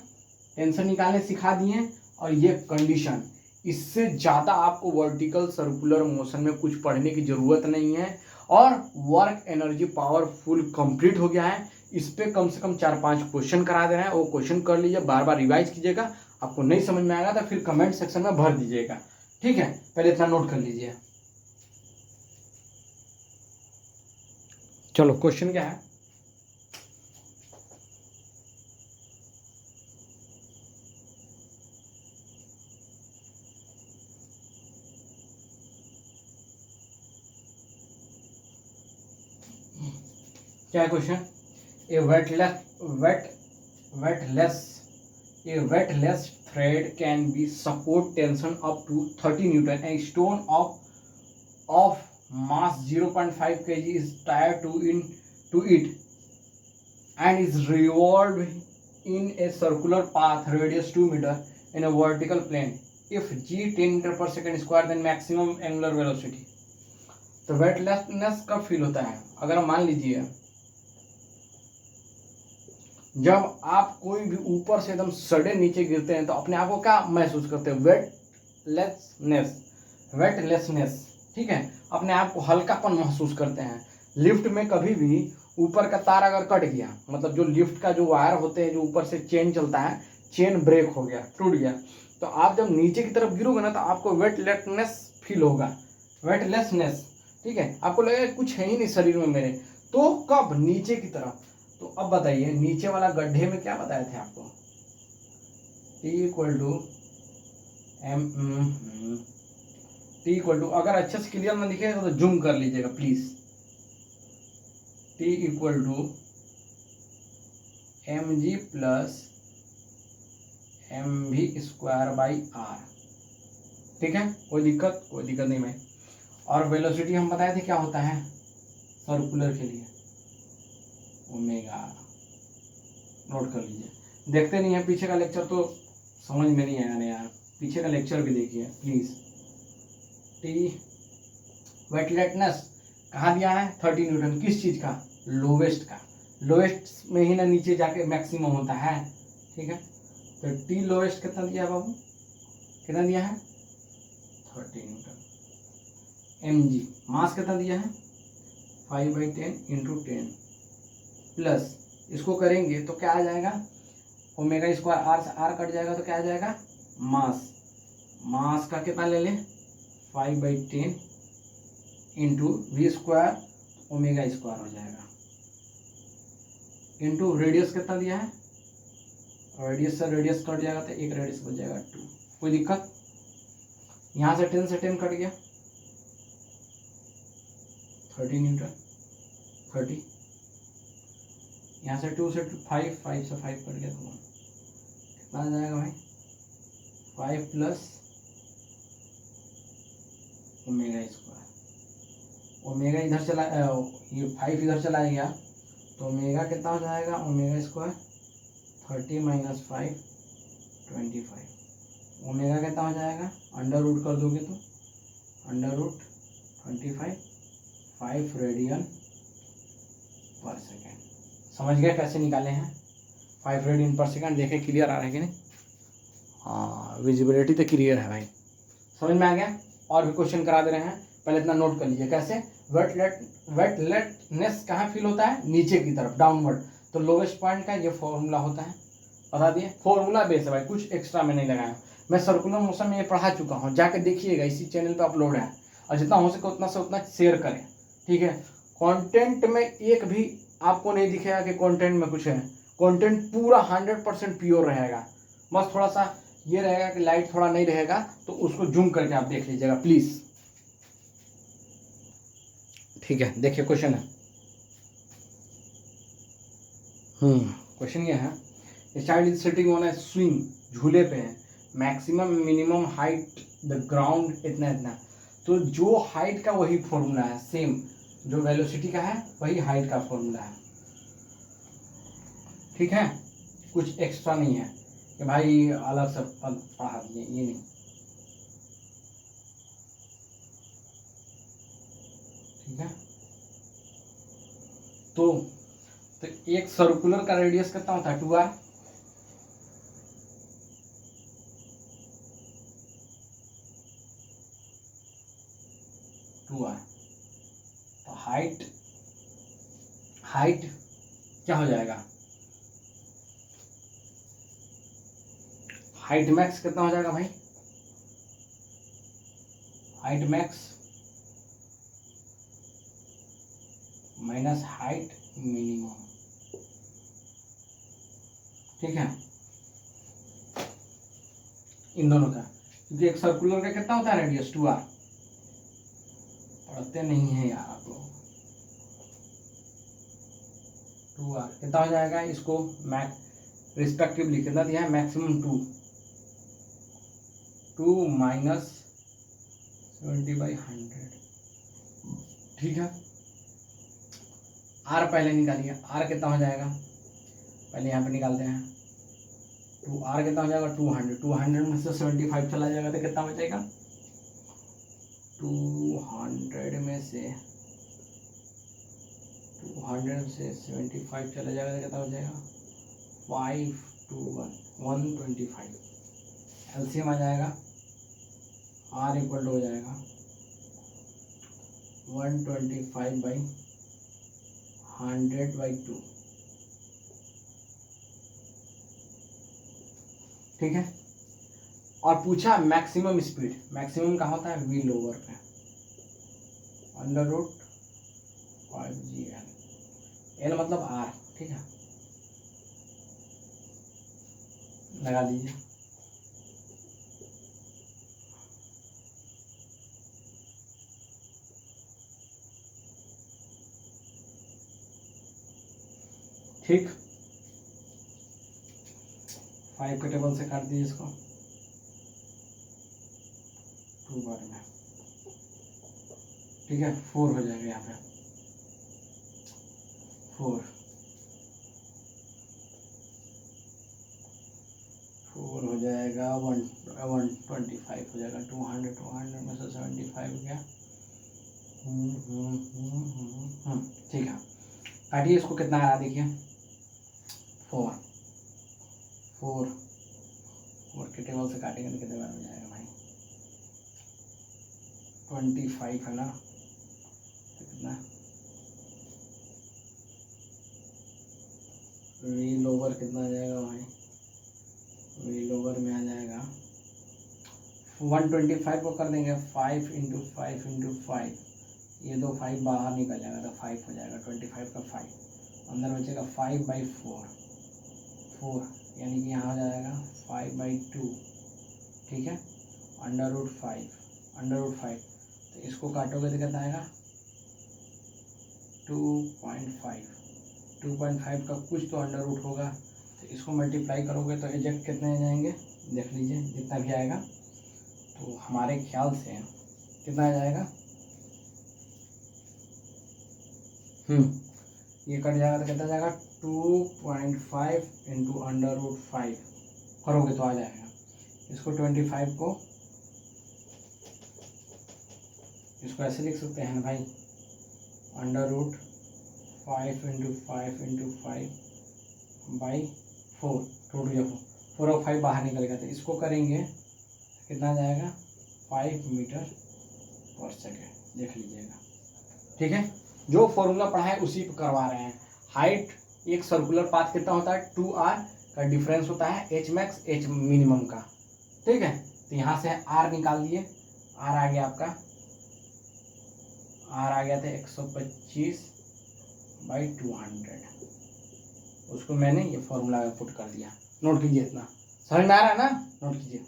टेंशन निकालने सिखा दिए, और ये कंडीशन, इससे ज़्यादा आपको वर्टिकल सर्कुलर मोशन में कुछ पढ़ने की ज़रूरत नहीं है, और work energy power full complete हो गया है। इस पे कम से कम 4-5 क्वेश्चन करा दे रहे हैं, वो क्वेश्चन कर लीजिए, बार बार रिवाइज कीजिएगा। आपको नहीं समझ में आएगा तो फिर कमेंट सेक्शन में भर दीजिएगा, ठीक है। पहले इतना नोट कर लीजिए। चलो क्वेश्चन क्या है, क्या है question, A weightless thread can be support tension up to 30 Newton. A stone of mass 0.5 kg is tied to it and is revolved in a circular path radius 2 meter in a vertical plane. If g 10 meter per second square, then maximum angular velocity. तो weightlessness कब feel होता है, अगर मान लीजिए जब आप कोई भी ऊपर से एकदम सडन नीचे गिरते हैं तो अपने आप को क्या महसूस करते हैं, वेटलेसनेस, ठीक है, अपने आप को हल्कापन महसूस करते हैं। लिफ्ट में कभी भी ऊपर का तार अगर कट गया, मतलब जो लिफ्ट का जो वायर होते हैं, जो ऊपर से चेन चलता है, चेन ब्रेक हो गया, टूट गया, तो आप जब नीचे की तरफ गिरोगे ना तो आपको वेटलेसनेस फील होगा, वेटलेसनेस, ठीक है। आपको लगेगा कुछ है ही नहीं शरीर में मेरे, तो कब, नीचे की तरफ। तो अब बताइए नीचे वाला गड्ढे में क्या बताए थे आपको, T इक्वल टू, अगर अच्छे से क्लियर ना दिखेगा तो जूम कर लीजिएगा please, T equal to mg plus mv²/r, ठीक है, कोई दिक्कत नहीं भाई। और वेलोसिटी हम बताए थे क्या होता है सर्कुलर के लिए, ओमेगा, नोट कर लीजिए। देखते नहीं है पीछे का लेक्चर तो समझ में नहीं आएगा यार, पीछे का लेक्चर भी देखिए प्लीज। टी वेटलेसनेस कहाँ दिया है, 30 न्यूटन, किस चीज का, लोवेस्ट का, लोवेस्ट में ही ना नीचे जाके मैक्सिमम होता है, ठीक है। तो टी लोवेस्ट कितना दिया है बाबू, कितना दिया है 30 न्यूटन। mg मास कितना दिया है 5/10 इंटू 10 प्लस इसको करेंगे तो क्या आ जाएगा, ओमेगा स्क्वायर, आर से आर कट जाएगा तो क्या आ जाएगा, मास। मास का कितना ले लें, 5/10 into V square omega square हो जाएगा, इंटू रेडियस कितना दिया है, रेडियस से रेडियस कट जाएगा तो एक रेडियस बच जाएगा 2। कोई दिक्कत, यहाँ से 10 कट गया 30 न्यूटन, 30, यहाँ से 2 से 5, 5 से 5 कट गया तो 1, कितना आ जाएगा भाई, 5 प्लस ओमेगा स्क्वायर, ओमेगा इधर चला, ये 5 इधर चला गया तो ओमेगा कितना हो जाएगा, ओमेगा स्क्वायर 30 माइनस 5 25, ओमेगा कितना हो जाएगा, अंडर रूट कर दोगे तो अंडर रूट 25, 5 रेडियन पर सेकेंड। समझ गए कैसे निकाले हैं, 5 रेडियन पर सेकेंड। देखे क्लियर आ रहा है कि नहीं, हाँ विजिबिलिटी तो क्लियर है भाई, समझ में आ गया। और भी क्वेश्चन करा दे रहे हैं, पहले इतना नोट कर लीजिए कैसे। वेटलेटनेस कहाँ फील होता है, नीचे की तरफ डाउनवर्ड, तो लोवेस्ट पॉइंट का ये फॉर्मूला होता है, बता दिए। फॉर्मूला बेस है भाई, कुछ एक्स्ट्रा में नहीं लगाया, मैं सर्कुलर मोशन में ये पढ़ा चुका हूँ, जाके देखिएगा, इसी चैनल पे अपलोड है। और जितना हो सके उतना से उतना शेयर करें, ठीक है। कंटेंट में एक भी आपको नहीं दिखेगा कि कंटेंट में कुछ है, कंटेंट पूरा 100% प्योर रहेगा, बस थोड़ा सा ये रहेगा कि लाइट थोड़ा नहीं रहेगा तो उसको जूम करके आप देख लीजिएगा प्लीज, ठीक है। देखिए क्वेश्चन है, क्वेश्चन ये है, child is sitting on A swing, झूले पे है, maximum minimum height the ground इतना इतना, तो जो हाइट का वही फॉर्मूला है, सेम जो वेलोसिटी का है वही हाइट का फॉर्मूला है, ठीक है। कुछ एक्स्ट्रा नहीं है कि भाई अलग से पढ़ा दिए, ये नहीं, ठीक है। तो एक सर्कुलर का रेडियस कितना होता है, 2r, तो हाइट क्या हो जाएगा, हाइट मैक्स कितना हो जाएगा भाई, height max minus height minimum, ठीक है, इन दोनों का। क्योंकि एक सर्कुलर का कितना होता है रेडियस, 2r, पढ़ते नहीं है यार आप लोग, 2r कितना हो जाएगा, इसको रिस्पेक्टिवली कितना दिया है, मैक्सिमम 2 माइनस 70/100, ठीक है। आर पहले निकालिए, आर कितना हो जाएगा, पहले यहाँ पे निकालते हैं, 2r कितना हो जाएगा, 200 में से 75 चला जाएगा तो कितना बचेगा, 200 में से 75 चला जाएगा तो कितना हो जाएगा, 5 to 125, एलसीएम आ जाएगा, आर इक्वल हो जाएगा 125/100/2, ठीक है। और पूछा मैक्सिमम स्पीड, मैक्सिमम का होता है वी लोअर पे, √5gl, एल मतलब आर, ठीक है, लगा दीजिए। ठीक, 5 के टेबल से काट दीजिए इसको 2 बार में, ठीक है। 4 हो जाएगा यहाँ पे, 4 हो जाएगा 125 हो जाएगा, 200 में से 75 हो गया, ठीक है। काटिए इसको, कितना आ रहा देखिए, 4 के टेबल से काटेंगे तो कितने बार हो जाएगा भाई, 25 है ना, कितना वी लोवर कितना आ जाएगा भाई, वी लोवर में आ जाएगा 125 को कर देंगे 5 इंटू 5, ये दो 5 बाहर निकल जाएगा तो 5 हो जाएगा, 25 का 5 अंदर बचेगा 5/4 यानी कि यहाँ हो जाएगा 5/2, ठीक है, √5 तो इसको काटोगे तो कितना आएगा 2.5 का कुछ तो √ होगा, तो इसको मल्टीप्लाई करोगे तो एग्जैक्ट कितने आ जाएंगे देख लीजिए, जितना भी आएगा तो हमारे ख्याल से कितना आ जाएगा, ये कट जाएगा तो कितना आ जाएगा 2.5 इंटू √5 करोगे तो आ जाएगा, इसको 25 को इसको ऐसे लिख सकते हैं भाई √5 इंटू 5/4 टोटल जब 4 और 5 बाहर निकलेगा तो इसको करेंगे कितना जाएगा 5 मीटर पर सेकेंड, देख लीजिएगा, ठीक है। जो फॉर्मूला पढ़ा है उसी पे करवा रहे हैं। हाइट एक सर्कुलर पाथ कितना होता है 2r का डिफरेंस होता है h मैक्स h मिनिमम का, ठीक है। तो यहाँ से r निकाल दिए, r आ गया आपका, r आ गया था 125/200, उसको मैंने ये फॉर्मूला में पुट कर दिया। नोट कीजिए, इतना समझ में आ रहा है ना, नोट कीजिए।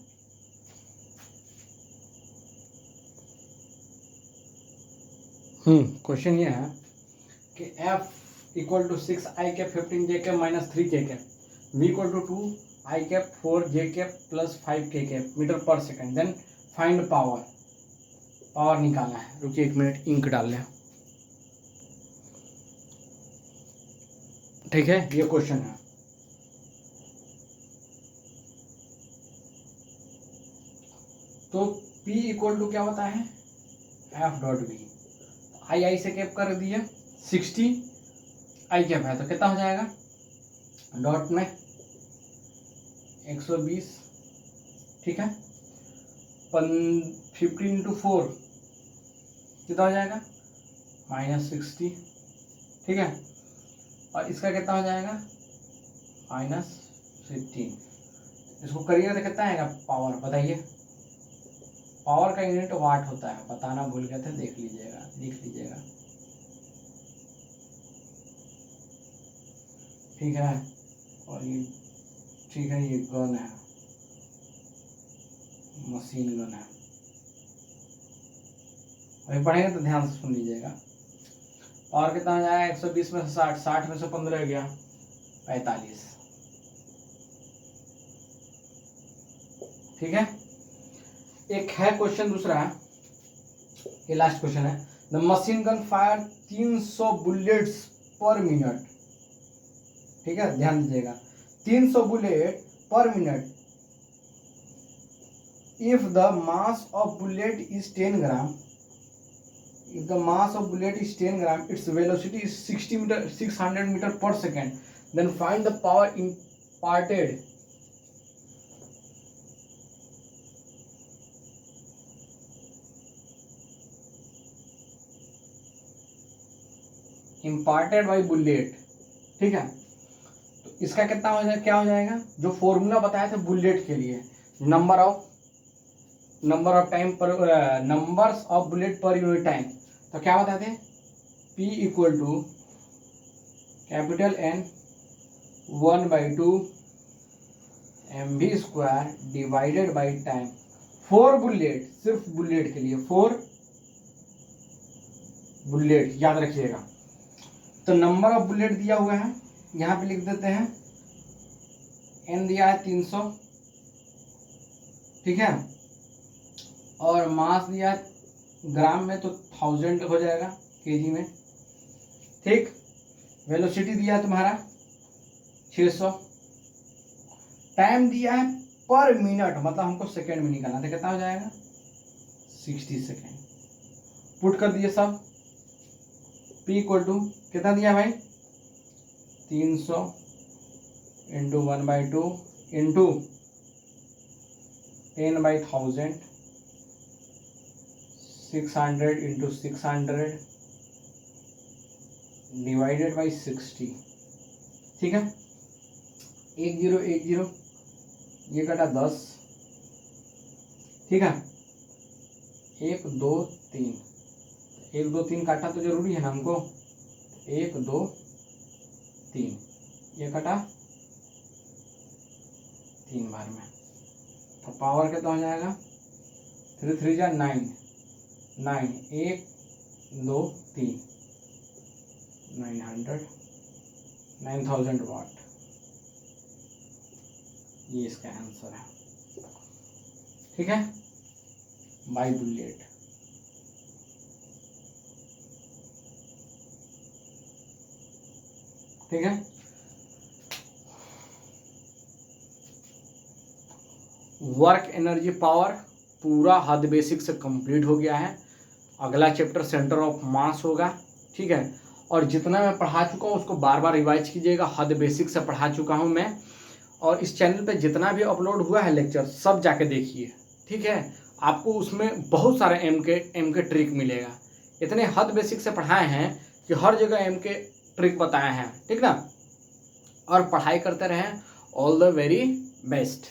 क्वेश्चन ये है कि f = 6i cap 15j cap - 3k cap, v = 2i cap 4j cap + 5k cap metre पर सेकंड, देन फाइंड पावर निकालना है। रुकिए 1 मिनट, इंक डाल लें, ठीक है। ये क्वेश्चन है, तो P = क्या होता है F.V, आई से कैप कर दिए 60 आई कैप है तो कितना हो जाएगा डॉट में 120, ठीक है, 15 इंटू 4 कितना हो जाएगा -60, ठीक है, और इसका कितना हो जाएगा -15, इसको करिएगा तो कितना आएगा पावर, बताइए। पावर का यूनिट वाट होता है, बताना भूल गए थे, देख लीजिएगा, लिख लीजिएगा, ठीक है। और ये ठीक है, ये गन है, मशीन गन है, अभी पढ़ेंगे तो ध्यान से सुन लीजिएगा। और कितना हो जाएगा 120 में से 60, 60 में से 15 गया 45, ठीक है। एक है क्वेश्चन दूसरा, ये लास्ट क्वेश्चन है, the machine gun fire 300 bullets पर मिनट, ठीक है, ध्यान दीजिएगा 300 बुलेट पर minute, if the mass of bullet is 10 gram, if the mass of bullet is 10 gram, its velocity is 600 meter per second, then find the power imparted by bullet, ठीक है। तो इसका कितना हो जाएगा, क्या हो जाएगा, जो फॉर्मूला बताया था बुलेट के लिए, number of numbers of bullet per unit time, तो क्या बताते हैं P = capital N 1/2 mv² divided by time, 4 bullet, सिर्फ बुलेट के लिए 4 बुलेट याद रखिएगा। तो नंबर ऑफ बुलेट दिया हुआ है, यहाँ पे लिख देते हैं, N दिया है 300, ठीक है, और मास दिया ग्राम में तो 1000 हो जाएगा केजी में, ठीक, वेलोसिटी दिया है तुम्हारा 600, टाइम दिया है पर मिनट, मतलब हमको सेकंड में निकालना था, कितना हो जाएगा 60 सेकंड, पुट कर दिए सब। P = कितना दिया भाई 300 into 1/2 into 10/1000, 600 into 600 divided by 60, ठीक है। 1 0 1 0, ये कटा 10, ठीक है। 1 2 3, 1 2 3 काटना तो जरूरी है ना हमको। 1 2 3, ये कटा 3 बार में, तो पावर कितना हो जाएगा, 3 3 जा 9, 9 1 2 3, 9000 वाट, ये इसका आंसर है, ठीक है। बाई बुलेट, ठीक है। वर्क एनर्जी पावर पूरा हद बेसिक से कंप्लीट हो गया है। अगला चैप्टर सेंटर ऑफ मास होगा, ठीक है। और जितना मैं पढ़ा चुका हूँ उसको बार बार रिवाइज कीजिएगा, हद बेसिक से पढ़ा चुका हूँ मैं। और इस चैनल पे जितना भी अपलोड हुआ है लेक्चर सब जाके देखिए, ठीक है। आपको उसमें बहुत सारे एम के ट्रिक मिलेगा। इतने हद बेसिक से पढ़ाए हैं कि हर जगह एम के ट्रिक बताए हैं, ठीक ना। और पढ़ाई करते रहें। All the very best.